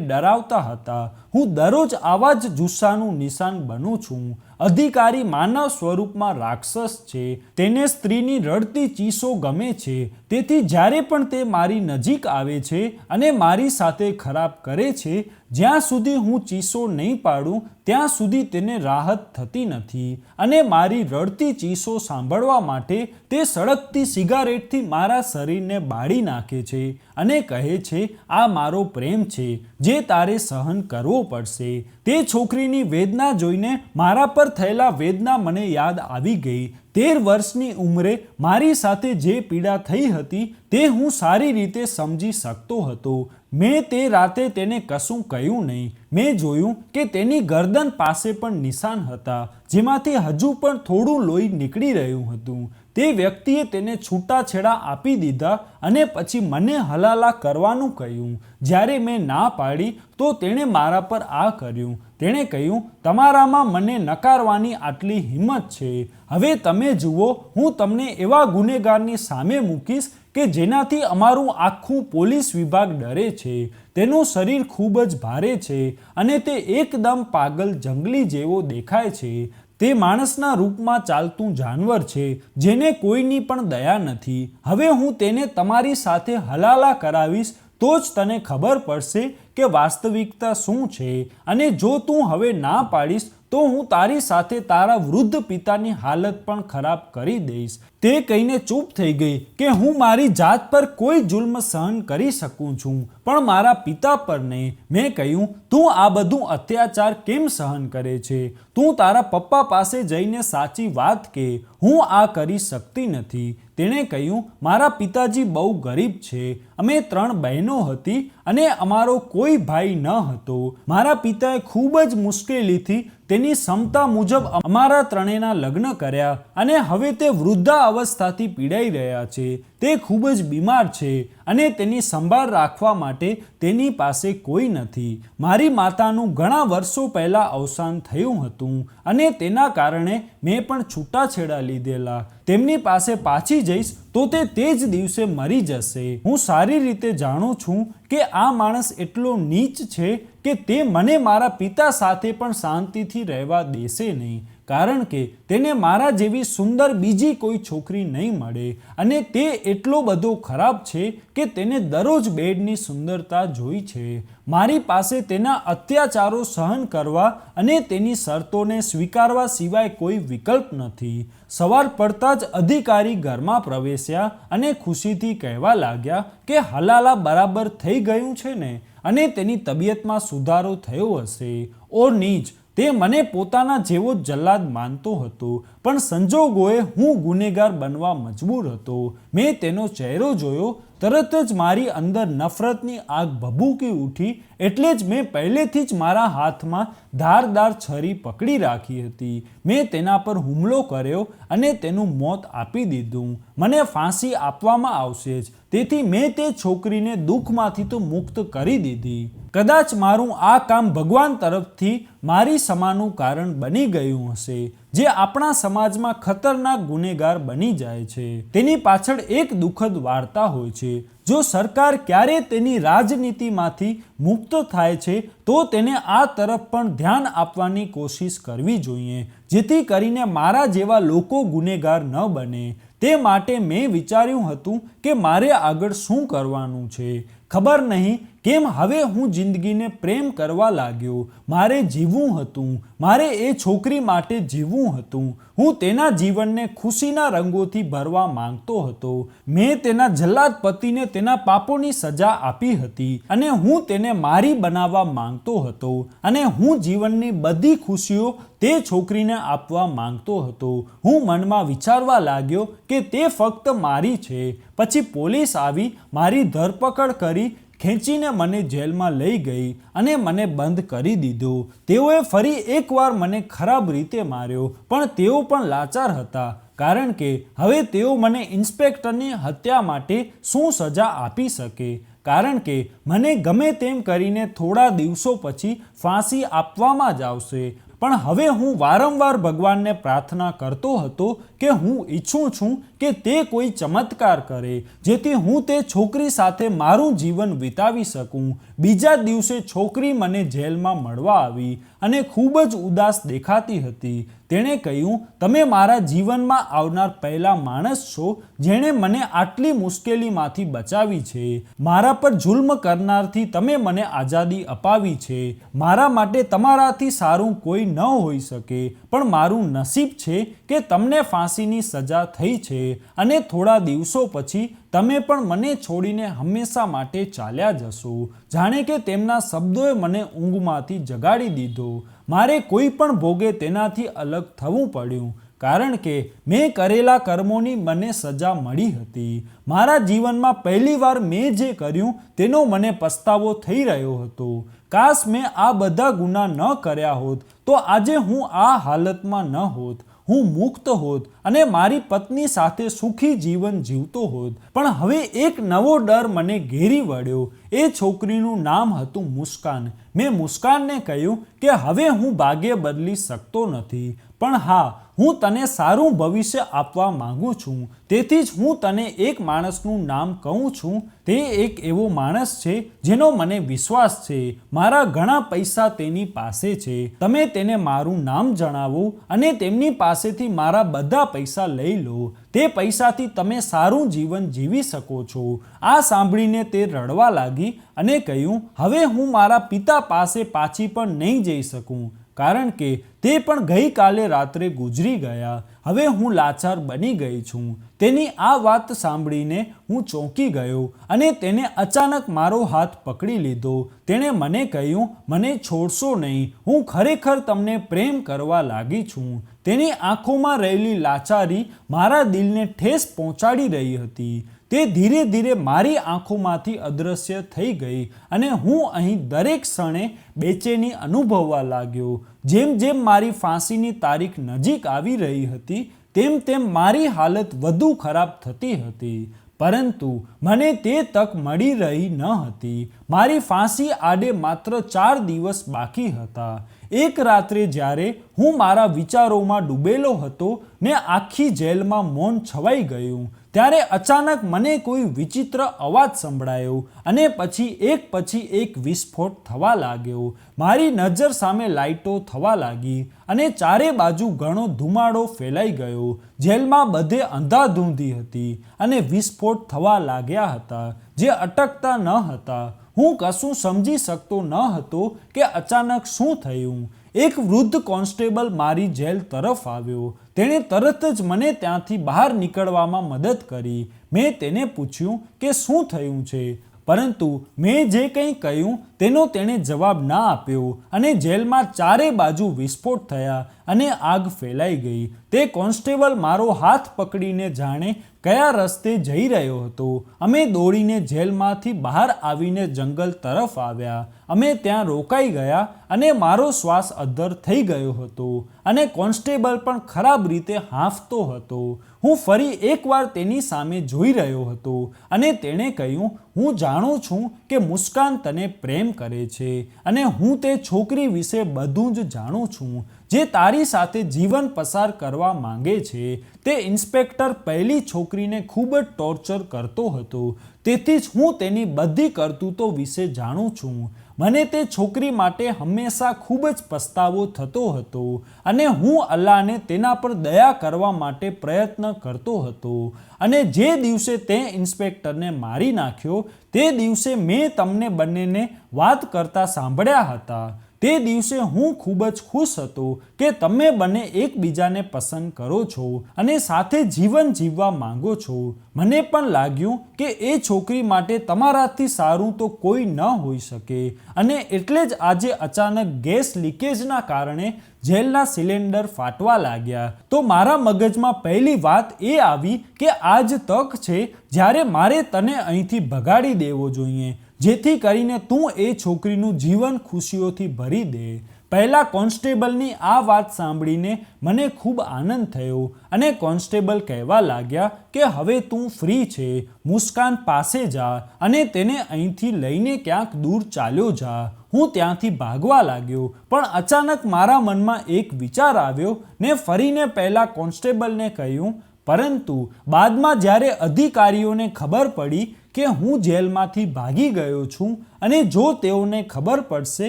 ડરાવતા હતા. હું દરરોજ આવા જ જુસ્સાનું નિશાન બનું છું. અધિકારી માનવ સ્વરૂપમાં રાક્ષસ છે. તેને સ્ત્રીની રડતી ચીસો ગમે છે. તેથી જ્યારે પણ તે મારી નજીક આવે છે અને મારી સાથે ખરાબ કરે છે, જ્યાં સુધી હું ચીસો નહીં પાડું ત્યાં સુધી તેને રાહત થતી નથી અને મારી રડતી ચીસો સાંભળવા માટે તે સળગતી સિગારેટથી મારા શરીરને બાળી નાખે છે અને કહે છે, આ મારો પ્રેમ છે જે તારે સહન કરવો પડશે. તે છોકરીની વેદના જોઈને મારા પર થયેલા વેદના મને યાદ આવી ગઈ. 13 વર્ષની ઉંમરે મારી સાથે જે પીડા થઈ હતી તે હું સારી રીતે સમજી શકતો હતો. મેં તે રાતે તેને કશું કહ્યું નહીં. મેં જોયું કે તેની ગરદન પાસે પણ નિશાન હતા જેમાંથી હજુ પણ થોડું લોહી નીકળી રહ્યું હતું. તે વ્યક્તિએ તેને છૂટાછેડા આપી દીધા અને પછી મને હલાલા કરવાનું કહ્યું. જ્યારે મેં ના પાડી તો તેણે મારા પર આ કર્યું. તેણે કહ્યું, તમારામાં મને નકારવાની આટલી હિંમત છે. હવે તમે જુઓ, હું તમને એવા ગુનેગારની સામે મૂકીશ કે જેનાથી અમારું આખું પોલીસ વિભાગ ડરે છે. તેનું શરીર ખૂબ જ ભારે છે અને તે એકદમ પાગલ જંગલી જેવો દેખાય છે. તે માણસના રૂપમાં ચાલતું જાનવર છે જેને કોઈની પણ દયા નથી. હવે હું તેને તમારી સાથે હલાલા કરાવીશ તો જ તને ખબર પડશે કે વાસ્તવિકતા શું છે. અને જો તું હવે ના પાડીશ તો હું તારી સાથે તારા વૃદ્ધ પિતાની હાલત પણ ખરાબ કરી દઈશ. તે કહીને ચૂપ થઈ ગઈ કે હું મારી જાત પર કોઈ જુલ્મ સહન કરી શકું છું પણ મારા પિતા પર નહીં. મેં કહ્યું, તું આ બધું અત્યાચાર કેમ સહન કરે છે? તું તારા પપ્પા પાસે જઈને સાચી વાત કે હું આ કરી શકતી નથી. તેણે કહ્યું, મારા પિતાજી બહુ ગરીબ છે. અમે 3 બહેનો હતી અને અમારો કોઈ ભાઈ ન હતો. મારા પિતાએ ખૂબ જ મુશ્કેલીથી તેની ક્ષમતા મુજબ અમારા ત્રણેયના લગ્ન કર્યા અને હવે તે વૃદ્ધાવસ્થાથી પીડાઈ રહ્યા છે. તે ખૂબ જ બીમાર છે અને તેની સંભાળ રાખવા માટે તેની પાસે કોઈ નથી. મારી માતાનું ઘણા વર્ષો પહેલાં અવસાન થયું હતું અને તેના કારણે મેં પણ છૂટાછેડા લીધેલા. તેમની પાસે પાછી જઈશ તો તે જ દિવસે મરી જશે. હું સારી રીતે જાણું છું કે આ માણસ એટલો નીચ છે કે તે મને મારા પિતા સાથે પણ શાંતિથી રહેવા દેશે નહીં, કારણ કે તેને મારા જેવી સુંદર બીજી કોઈ છોકરી નહીં મળે અને તે એટલો બધો ખરાબ છે કે તેને દરરોજ બેડની સુંદરતા જોઈ છે. મારી પાસે તેના અત્યાચારો સહન કરવા અને તેની શરતોને સ્વીકારવા સિવાય કોઈ વિકલ્પ નથી. સવાર પડતા જ અધિકારી ઘરમાં પ્રવેશ્યા અને ખુશીથી કહેવા લાગ્યા કે હલાલા બરાબર થઈ ગયું છે ને અને તેની તબિયતમાં સુધારો થયો હશે. ઓ નીચ! તે મને પોતાના જેવો જલ્લાદ માનતો હતો પણ સંજોગોએ હું ગુનેગાર બનવા મજબૂર હતો. મેં તેનો ચહેરો જોયો. તરત જ મારી અંદર નફરતની આગ ભભૂકી ઉઠી. એટલે જ મેં પહેલેથી જ મારા હાથમાં ધારદાર છરી પકડી રાખી હતી. મેં તેના પર હુમલો કર્યો અને તેનું મોત આપી દીધું. મને ફાંસી આપવામાં આવશે જ, તેથી મેં તે છોકરીને દુઃખમાંથી તો મુક્ત કરી દીધી. કદાચ મારું આ કામ ભગવાન તરફથી મારી ક્ષમાનું કારણ બની ગયું હશે. જે આપણા સમાજમાં ખતરનાક ગુનેગાર બની જાય છે તેની પાછળ એક દુઃખદ વાર્તા હોય છે. જો સરકાર ક્યારે તેની રાજનીતિમાંથી મુક્ત થાય છે તો તેને આ તરફ પણ ધ્યાન આપવાની કોશિશ કરવી જોઈએ, જેથી કરીને મારા જેવા લોકો ગુનેગાર ન બને. તે માટે મેં વિચાર્યું હતું કે મારે આગળ શું કરવાનું છે. ખબર નહીં કેમ હવે હું જિંદગીને પ્રેમ કરવા લાગ્યો. મારે જીવવું હતું. મારે એ છોકરી માટે જીવવું હતું. હું તેના જીવનને ખુશીના રંગોથી ભરવા માંગતો હતો. મેં તેના જલ્લાદ પતિને તેના પાપોની સજા આપી હતી અને હું તેને મારી બનાવવા માંગતો હતો અને હું જીવનની બધી ખુશીઓ તે છોકરીને આપવા માંગતો હતો. હું મનમાં વિચારવા લાગ્યો કે તે ફક્ત મારી છે. પછી પોલીસ આવી મારી ધરપકડ કરી ખેંચીને મને જેલમાં લઈ ગઈ અને મને બંધ કરી દીધો. તેઓએ ફરી એકવાર મને ખરાબ રીતે માર્યો પણ તેઓ પણ લાચાર હતા, કારણ કે હવે તેઓ મને ઇન્સ્પેક્ટરની હત્યા માટે શું સજા આપી શકે, કારણ કે મને ગમે તેમ કરીને થોડા દિવસો પછી ફાંસી આપવામાં જ આવશે. પણ હવે હું વારંવાર ભગવાનને પ્રાર્થના કરતો હતો કે હું ઈચ્છું છું કે તે કોઈ ચમત્કાર કરે જેથી હું તે છોકરી સાથે મારું જીવન વિતાવી શકું. બીજા દિવસે છોકરી મને જેલમાં મળવા આવી અને ખૂબ જ ઉદાસ દેખાતી હતી. તેણે કહ્યું, તમે મારા જીવનમાં આવનાર પહેલા માણસ છો જેણે મને આટલી મુશ્કેલીમાંથી બચાવી છે. મારા પર જુલ્મ કરનારથી તમે મને આઝાદી અપાવી છે. મારા માટે તમારાથી સારું કોઈ ન હોઈ શકે, પણ મારું નસીબ છે કે તમને ફાંસીની સજા થઈ છે અને થોડા દિવસો પછી તમે પણ મને છોડીને હંમેશા માટે ચાલ્યા જશો. જાણે કે તેમના શબ્દોએ મને ઊંઘમાંથી જગાડી દીધો. મારે કોઈ પણ ભોગે તેનાથી અલગ થવું પડ્યું કારણ કે મેં કરેલા કર્મોની મને સજા મળી હતી. મારા જીવનમાં પહેલીવાર મેં જે કર્યું તેનો મને પસ્તાવો થઈ રહ્યો હતો. કાશ મેં આ બધા ગુનાહ ન કર્યા હોત તો આજે હું આ હાલતમાં ન હોત. હું મુક્ત હોત અને મારી પત્ની સાથે સુખી જીવન જીવતો હોત. પણ હવે એક નવો ડર મને ઘેરી વળ્યો. એ છોકરીનું નામ હતું મુસ્કાન. મેં મુસ્કાનને કહ્યું કે હવે હું ભાગ્ય બદલી શકતો નથી, પણ હા, હું તને સારું ભવિષ્ય આપવા માંગુ છું. તેથી જ હું તને એક માણસનું નામ કહું છું. તે એક એવો માણસ છે જેનો મને વિશ્વાસ છે. મારા ઘણા પૈસા તેની પાસે છે. તમે તેને મારું નામ જણાવો અને તેમની પાસેથી મારા બધા પૈસા લઈ લો. તે પૈસાથી તમે સારું જીવન જીવી શકો છો. આ સાંભળીને તે રડવા લાગી અને કહ્યું, હવે હું મારા પિતા પાસે પાછી પણ નહીં જઈ શકું કારણ કે તે પણ ગઈકાલે રાત્રે ગુજરી ગયા. હવે હું લાચાર બની ગઈ છું. તેની આ વાત સાંભળીને હું ચોંકી ગયો અને તેને અચાનક મારો હાથ પકડી લીધો. તેણે મને કહ્યું, મને છોડશો નહીં. હું ખરેખર તમને પ્રેમ કરવા લાગી છું. તેની આંખોમાં રહેલી લાચારી મારા દિલને ઠેસ પહોંચાડી રહી હતી. તે ધીરે ધીરે મારી આંખોમાંથી અદૃશ્ય થઈ ગઈ અને હું અહીં દરેક ક્ષણે બેચેની અનુભવવા લાગ્યો. જેમ જેમ મારી ફાંસીની તારીખ નજીક આવી રહી હતી તેમ તેમ મારી હાલત વધુ ખરાબ થતી હતી. પરંતુ મને તે તક મળી રહી ન હતી. મારી ફાંસી આડે માત્ર 4 દિવસ બાકી હતા. એક રાત્રે જ્યારે હું મારા વિચારોમાં ડૂબેલો હતો ને આખી જેલમાં મૌન છવાઈ ગયું, ત્યારે અચાનક મને કોઈ વિચિત્ર અવાજ સંભળાયો અને પછી એક વિસ્ફોટ થવા લાગ્યો. મારી નજર સામે લાઇટો થવા લાગી અને ચારે બાજુ ઘણો ધુમાડો ફેલાઈ ગયો. જેલમાં બધે અંધાધૂંધી હતી અને વિસ્ફોટ થવા લાગ્યા હતા જે અટકતા ન હતા. હું કશું સમજી શકતો ન હતો કે અચાનક શું થયું. એક વૃદ્ધ કોન્સ્ટેબલ મારી જેલ તરફ આવ્યો. તેણે તરત જ મને ત્યાંથી બહાર નીકળવામાં મદદ કરી. મેં તેને પૂછ્યું કે શું થયું છે, પરંતુ મેં જે કંઈ કહ્યું તેનો તેણે જવાબ ના આપ્યો અને જેલમાં ચારે બાજુ વિસ્ફોટ થયા અને આગ ફેલાઈ ગઈ. તે કોન્સ્ટેબલ મારો હાથ પકડીને જાણે કયા રસ્તે જઈ રહ્યો હતો. અમે દોડીને જેલમાંથી બહાર આવીને જંગલ તરફ આવ્યા. અમે ત્યાં રોકાઈ ગયા અને મારો શ્વાસ અદ્ધર થઈ ગયો હતો અને કોન્સ્ટેબલ પણ ખરાબ રીતે હાંફતો હતો. હું ફરી એકવાર તેની સામે જોઈ રહ્યો હતો અને તેણે કહ્યું, હું જાણું છું કે મુસ્કાન તને પ્રેમ કરે છે અને હું તે છોકરી વિશે બધું જ જાણું છું જે તારી સાથે જીવન પસાર કરવા માંગે છે. તે ઇન્સ્પેક્ટર પહેલી છોકરીને ખૂબ જ ટોર્ચર કરતો હતો. તેથી જ હું તેની બધી કરતૂતો વિશે જાણું છું. મને તે છોકરી માટે હંમેશા ખૂબ જ પસ્તાવો થતો હતો અને હું અલ્લાહને તેના પર દયા કરવા માટે પ્રયત્ન કરતો હતો. અને જે દિવસે તે ઇન્સ્પેક્ટરને મારી નાખ્યો તે દિવસે મેં તમને બંનેને વાત કરતા સાંભળ્યા હતા. તે દિવસે હું ખૂબ જ ખુશ હતો કે તમે બંને એકબીજાને પસંદ કરો છો અને સાથે જીવન જીવવા માંગો છો. મને પણ લાગ્યું કે એ છોકરી માટે તમારાથી સારું તો કોઈ ન હોઈ શકે અને એટલે જ આજે અચાનક ગેસ લીકેજના કારણે જેલના સિલિન્ડર ફાટવા લાગ્યા. તો મારા મગજમાં પહેલી વાત એ આવી કે આ જ તક છે જ્યારે મારે તને અહીંથી ભગાડી દેવો જોઈએ જેથી કરીને તું એ છોકરીનું જીવન ખુશીઓથી ભરી દે. પહેલા કોન્સ્ટેબલની આ વાત સાંભળીને મને ખૂબ આનંદ થયો અને કોન્સ્ટેબલ કહેવા લાગ્યા કે હવે તું ફ્રી છે. મુસ્કાન પાસે જા અને તેને અહીંથી લઈને ક્યાંક દૂર ચાલ્યો જા. હું ત્યાંથી ભાગવા લાગ્યો પણ અચાનક મારા મનમાં એક વિચાર આવ્યો ને ફરીને પહેલા કોન્સ્ટેબલને કહ્યું, પરંતુ બાદમાં જ્યારે અધિકારીઓને ખબર પડી કે હું જેલમાંથી ભાગી ગયો છું અને જો તેઓને ખબર પડશે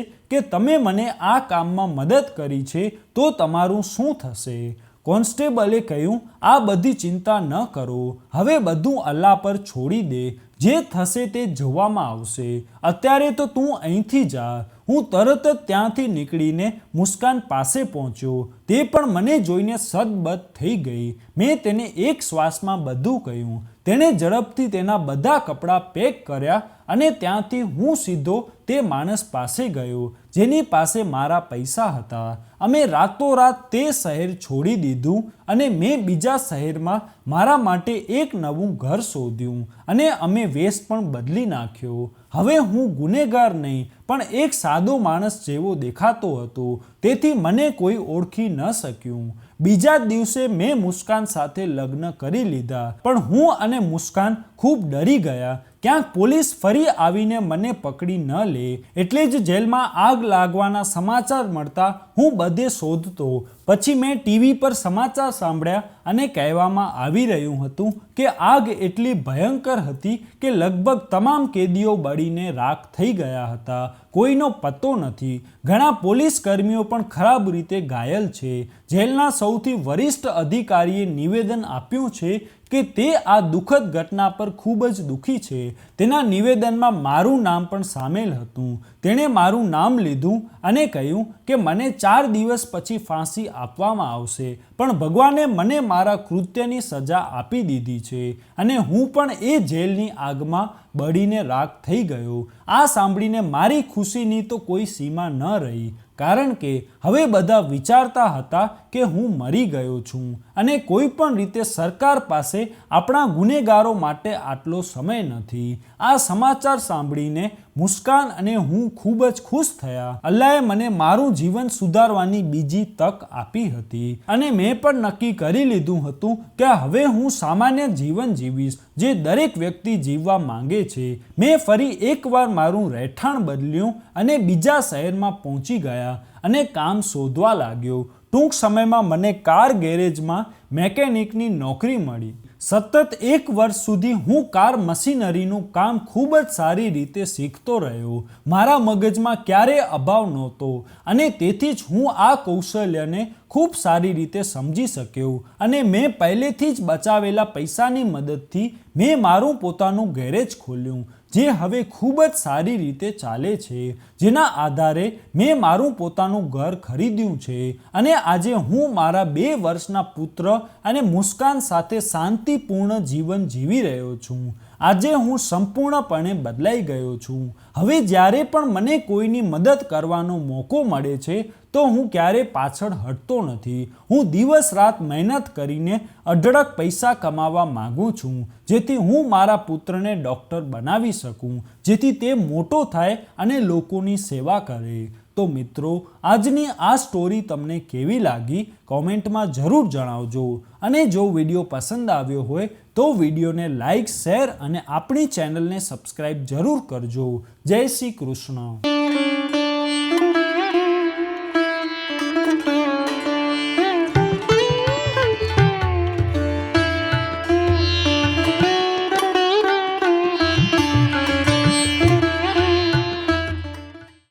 કે તમે મને આ કામમાં મદદ કરી છે તો તમારું શું થશે? કોન્સ્ટેબલે કહ્યું, આ બધી ચિંતા ન કરો, હવે બધું અલ્લાહ પર છોડી દે, જે થશે તે જોવામાં આવશે. અત્યારે તો તું અહીંથી જા. હું તરત જ ત્યાંથી નીકળીને મુસ્કાન પાસે પહોંચ્યો. તે પણ મને જોઈને સદબદ થઈ ગઈ. મેં તેને એક શ્વાસમાં બધું કહ્યું. તેણે ઝડપથી તેના બધા કપડાં પેક કર્યા અને ત્યાંથી હું સીધો તે માણસ પાસે ગયો જેની પાસે મારા પૈસા હતા. અમે રાતોરાત તે શહેર છોડી દીધું અને મેં બીજા શહેરમાં મારા માટે એક નવું ઘર શોધ્યું અને અમે વેશ પણ બદલી નાખ્યો. હવે હું ગુનેગાર નહીં પણ એક સાદો માણસ જેવો દેખાતો હતો, તેથી મને કોઈ ઓળખી ન શક્યું. બીજા દિવસે મેં મુસ્કાન સાથે લગ્ન કરી લીધા, પણ હું અને મુસ્કાન ખૂબ ડરી ગયા. ક્યાંક પોલીસ ફરી આવીને મને પકડી ન લે, એટલે જ જેલમાં આગ લાગવાના સમાચાર મળતા હું બધે શોધતો. પછી મેં ટીવી પર સમાચાર સાંભળ્યા અને કહેવામાં આવી રહ્યું હતું કે આગ એટલી ભયંકર હતી કે લગભગ તમામ કેદીઓ બળીને રાખ થઈ ગયા હતા. કોઈનો પત્તો નથી. ઘણા પોલીસ કર્મીઓ પણ ખરાબ રીતે ઘાયલ છે. જેલના સૌથી વરિષ્ઠ અધિકારીએ નિવેદન આપ્યું છે કે તે આ દુઃખદ ઘટના પર ખૂબ જ દુઃખી છે. તેના નિવેદનમાં મારું નામ પણ સામેલ હતું. તેણે મારું નામ લીધું અને કહ્યું કે મને 4 દિવસ પછી ફાંસી આપવામાં આવશે, પણ ભગવાને મને મારા કૃત્યની સજા આપી દીધી છે અને હું પણ એ જેલની આગમાં બળીને રાખ થઈ ગયો. આ સાંભળીને મારી ખુશીની તો કોઈ સીમા ન રહી, કારણ કે હવે બધા વિચારતા હતા કે હું મરી ગયો છું અને કોઈ પણ રીતે સરકાર પાસે આપણા ગુનેગારો માટે આટલો સમય નથી. આ સમાચાર સાંભળીને મુસ્કાન અને હું ખૂબ જ ખુશ થયા. અલ્લાહે મને મારું જીવન સુધારવાની બીજી તક આપી હતી અને મેં પણ નક્કી કરી લીધું હતું કે હવે હું સામાન્ય જીવન જીવીશ જે દરેક વ્યક્તિ જીવવા માંગે છે. મેં ફરી એકવાર મારું રહેઠાણ બદલ્યું અને બીજા શહેરમાં પહોંચી ગયા અને કામ શોધવા લાગ્યો. ટૂંક સમયમાં મને કાર ગેરેજમાં મેકેનિકની નોકરી મળી. સતત 1 વર્ષ સુધી હું કાર મશીનરીનું કામ ખૂબ જ સારી રીતે શીખતો રહ્યો. મારા મગજમાં ક્યારેય અભાવ નહોતો અને તેથી જ હું આ કૌશલ્યને ખૂબ સારી રીતે સમજી શક્યો અને મેં પહેલેથી જ બચાવેલા પૈસાની મદદથી મેં મારું પોતાનું ગેરેજ ખોલ્યું, જે હવે ખૂબ જ સારી રીતે ચાલે છે, જેના આધારે મેં મારું પોતાનું ઘર ખરીદ્યું છે અને આજે હું મારા 2 વર્ષના પુત્ર અને મુસ્કાન સાથે શાંતિપૂર્ણ જીવન જીવી રહ્યો છું. આજે હું સંપૂર્ણપણે બદલાઈ ગયો છું. હવે જ્યારે પણ મને કોઈની મદદ કરવાનો મોકો મળે છે તો હું ક્યારેય પાછળ હટતો નથી. હું દિવસ રાત મહેનત કરીને અઢળક પૈસા કમાવા માંગુ છું, જેથી હું મારા પુત્રને ડૉક્ટર બનાવી શકું, જેથી તે મોટો થાય અને લોકોની સેવા કરે. તો મિત્રો, આજની આ સ્ટોરી તમને કેવી લાગી કોમેન્ટમાં જરૂર જણાવજો અને જો વિડીયો પસંદ આવ્યો હોય તો વિડીયોને લાઇક, શેર અને આપણી ચેનલને સબસ્ક્રાઈબ જરૂર કરજો. જય શ્રી કૃષ્ણ.